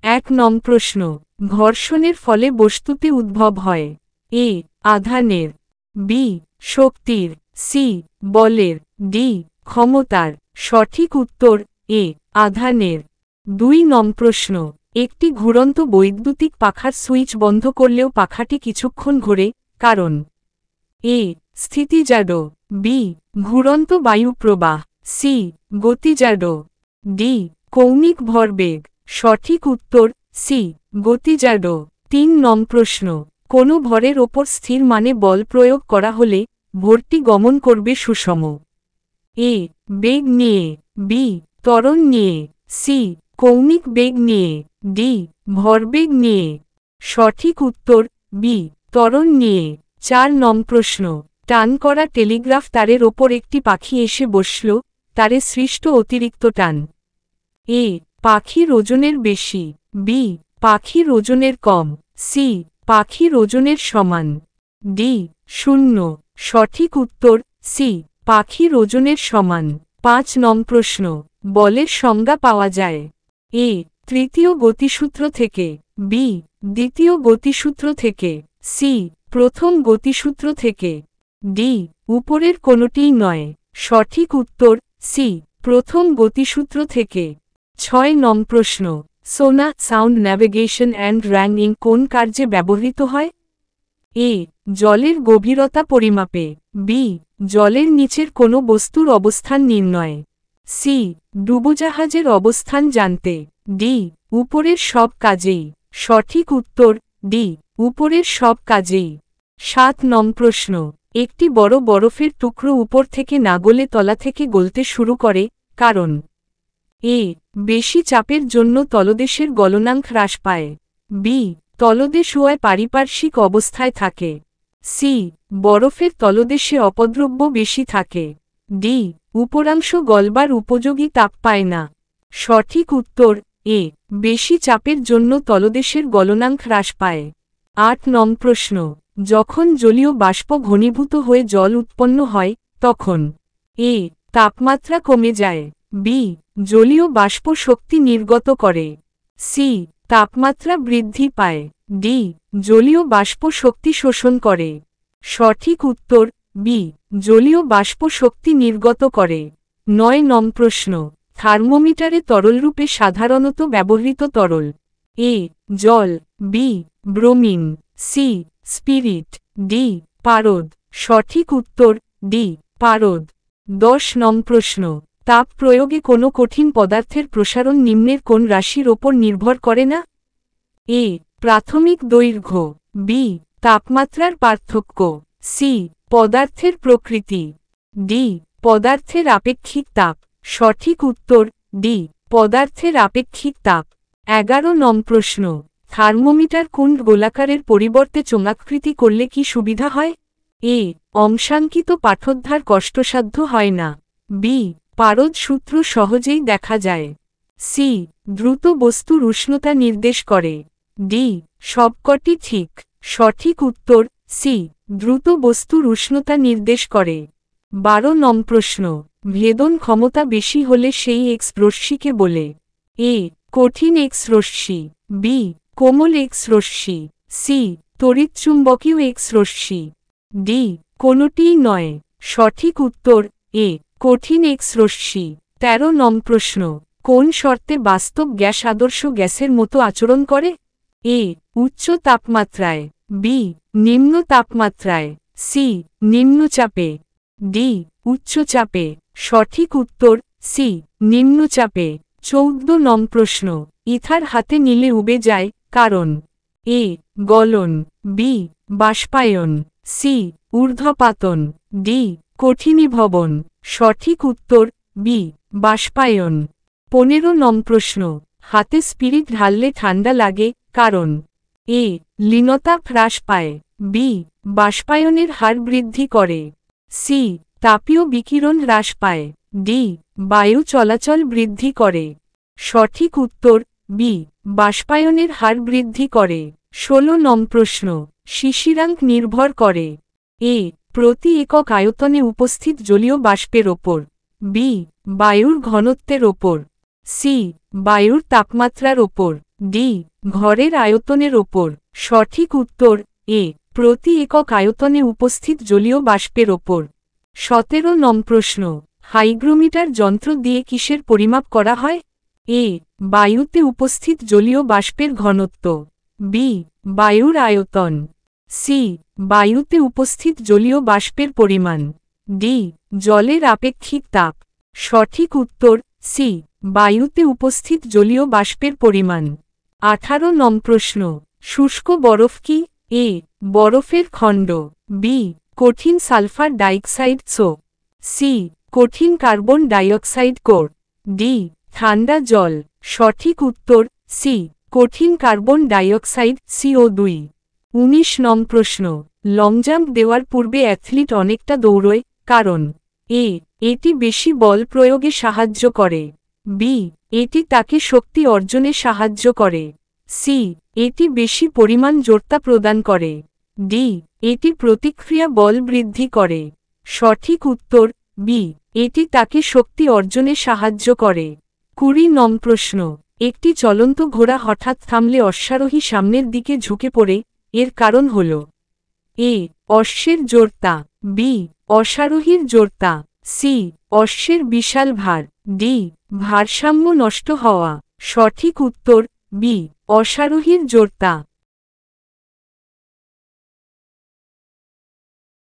1 নং প্রশ্ন, ঘর্ষণের ফলে বস্তুতে উদ্ভব হয় এ আধানের, বি শক্তির, সি বলের, ডি ক্ষমতার। সঠিক উত্তর এ আধানের। 2 নং প্রশ্ন, একটি ঘুরন্ত বৈদ্যুতিক পাখার সুইচ বন্ধ করলেও পাখাটি কিছুক্ষণ ঘোরে, কারণ এ স্থিতিজাড্য, বি ঘুরন্ত বায়ু প্রবাহ, সি গতিজাড্য, ডি কৌণিক ভরবেগ। সঠিক উত্তর সি গতিজাড্য। 3 নং প্রশ্ন, কোনো ভরের ওপর স্থির মানে বল প্রয়োগ করা হলে ভরটি গমন করবে সুষম এ বেগ নিয়ে, বি ত্বরণ নিয়ে, সি কৌণিক বেগ নিয়ে, ডি ভরবেগ নিয়ে। সঠিক উত্তর বি ত্বরণ নিয়ে। 4 নং প্রশ্ন, টান করা টেলিগ্রাফ তারের ওপর একটি পাখি এসে বসল, তারে সৃষ্ট অতিরিক্ত টান এ পাখির ওজনের বেশি, বি পাখির ওজনের কম, সি পাখির ওজনের সমান, ডি 0। সঠিক উত্তর সি পাখির ওজনের সমান। 5 নং প্রশ্ন, বলের সংজ্ঞা পাওয়া যায় এ তৃতীয় গতিসূত্র থেকে, বি দ্বিতীয় গতিসূত্র থেকে, সি প্রথম গতিসূত্র থেকে, ডি উপরের কোনোটিই নয়। সঠিক উত্তর সি প্রথম গতিসূত্র থেকে। 6 নং প্রশ্ন, সোনা সাউন্ড ন্যাভিগেশন অ্যান্ড র্যাঙ্গিং কোন কার্যে ব্যবহৃত হয় এ জলের গভীরতা পরিমাপে, বি জলের নিচের কোনো বস্তুর অবস্থান নির্ণয়, সি ডুবোজাহাজের অবস্থান জানতে, ডি উপরের সব কাজেই। সঠিক উত্তর ডি উপরের সব কাজেই। 7 নং প্রশ্ন, একটি বড় বরফের টুকরো উপর থেকে না গলে তলা থেকে গলতে শুরু করে, কারণ এ বেশি চাপের জন্য তলদেশের গলনাঙ্ক হ্রাস পায়, বি তলদেশ উয়ায় পারিপার্শ্বিক অবস্থায় থাকে, সি বরফের তলদেশে অপদ্রব্য বেশি থাকে, ডি উপরাংশ গলবার উপযোগী তাপ পায় না। সঠিক উত্তর এ বেশি চাপের জন্য তলদেশের গলনাঙ্ক হ্রাস পায়। 8 নং প্রশ্ন, যখন জলীয় বাষ্প ঘনীভূত হয়ে জল উৎপন্ন হয়, তখন এ তাপমাত্রা কমে যায়, বি জলীয় বাষ্প শক্তি নির্গত করে, সি তাপমাত্রা বৃদ্ধি পায়, ডি জলীয় বাষ্প শক্তি শোষণ করে। সঠিক উত্তর বি জলীয় বাষ্প শক্তি নির্গত করে। 9 নং প্রশ্ন, থার্মোমিটারে তরলরূপে সাধারণত ব্যবহৃত তরল এ জল, B bromine, C spirit, D পারদ। সঠিক উত্তর ডি পারদ। 10 নং প্রশ্ন, তাপ প্রয়োগে কোনো কঠিন পদার্থের প্রসারণ নিম্নের কোন রাশির ওপর নির্ভর করে না এ প্রাথমিক দৈর্ঘ্য, বি তাপমাত্রার পার্থক্য, সি পদার্থের প্রকৃতি, ডি পদার্থের আপেক্ষিক তাপ। সঠিক উত্তর ডি পদার্থের আপেক্ষিক তাপ। 11 নং প্রশ্ন, থার্মোমিটার কুণ্ড গোলাকারের পরিবর্তে চোঙাকৃতি করলে কি সুবিধা হয় এ অংশাঙ্কিত পাঠোদ্ধার কষ্টসাধ্য হয় না, বি পারদ সূত্র সহজেই দেখা যায়, সি দ্রুত বস্তুর উষ্ণতা নির্দেশ করে, ডি সবকটি ঠিক। সঠিক উত্তর সি দ্রুত বস্তুর উষ্ণতা নির্দেশ করে। 12 নং প্রশ্ন, ভেদন ক্ষমতা বেশি হলে সেই এক্স রশ্মিকে বলে এ কঠিন এক্স রশ্মি, বি কোমল এক্স রশ্মি, সি তড়িৎচুম্বকীয় এক্স রশ্মি, ডি কোনোটিই নয়। সঠিক উত্তর এ কঠিন এক্স রশ্মি। 13 নং প্রশ্ন, কোন শর্তে বাস্তব গ্যাস আদর্শ গ্যাসের মতো আচরণ করে এ উচ্চ তাপমাত্রায়, বি নিম্ন তাপমাত্রায়, সি নিম্নচাপে, ডি উচ্চচাপে। সঠিক উত্তর সি নিম্নচাপে। 14 নং প্রশ্ন, ইথার হাতে নিলে উবে যায়, কারণ এ গলন, বি বাষ্পায়ন, সি ঊর্ধ্বপাতন, ডি কঠিনীভবন। সঠিক উত্তর বি বাষ্পায়ন। 15 নং প্রশ্ন, হাতে স্পিরিট ঢাললে ঠান্ডা লাগে, কারণ এ লীনতাপ হ্রাস পায়, বি বাষ্পায়নের হার বৃদ্ধি করে, সি তাপীয় বিকিরণ হ্রাস পায়, ডি বায়ু চলাচল বৃদ্ধি করে। সঠিক উত্তর বি বাষ্পায়নের হার বৃদ্ধি করে। 16 নং প্রশ্ন, শিশিরাঙ্ক নির্ভর করে এ প্রতি একক আয়তনে উপস্থিত জলীয় বাষ্পের ওপর, বি বায়ুর ঘনত্বের ওপর, সি বায়ুর তাপমাত্রার ওপর, ডি ঘরের আয়তনের ওপর সঠিক উত্তর এ প্রতি একক আয়তনে উপস্থিত জলীয় বাষ্পের ওপর 17 নং প্রশ্ন হাইগ্রোমিটার যন্ত্র দিয়ে কিসের পরিমাপ করা হয় এ বায়ুতে উপস্থিত জলীয় বাষ্পের ঘনত্ব বি বায়ুর আয়তন সি বায়ুতে উপস্থিত জলীয় বাষ্পের পরিমাণ ডি জলের আপেক্ষিক তাপ সঠিক উত্তর সি বায়ুতে উপস্থিত জলীয় বাষ্পের পরিমাণ 18 নং প্রশ্ন শুষ্ক বরফ কি এ বরফের খণ্ড বি কঠিন সালফার ডাইঅক্সাইড সো সি কঠিন কার্বন ডাইঅক্সাইড কোর ডি ঠান্ডা জল সঠিক উত্তর সি কঠিন কার্বন ডাইঅক্সাইড CO2 19 নং প্রশ্ন লং জাম্প দেওয়ার পূর্বে অ্যাথলিট অনেকটা দৌড়য় কারণ এ এটি বেশি বল প্রয়োগে সাহায্য করে বি এটি তাকে শক্তি অর্জনে সাহায্য করে সি এটি বেশি পরিমাণ জোরতা প্রদান করে ডি এটি প্রতিক্রিয়া বল বৃদ্ধি করে সঠিক উত্তর বি এটি তাকে শক্তি অর্জনে সাহায্য করে 20 নং প্রশ্ন একটি চলন্ত ঘোড়া হঠাৎ থামলে অশ্বারোহী সামনের দিকে ঝুঁকে পড়ে এর কারণ হল এ অশ্বের জোরতা বি অশ্বারোহীর জোরতা সি অশ্বের বিশাল ভার ডি ভারসাম্য নষ্ট হওয়া সঠিক উত্তর বি অশ্বারোহীর জোরতা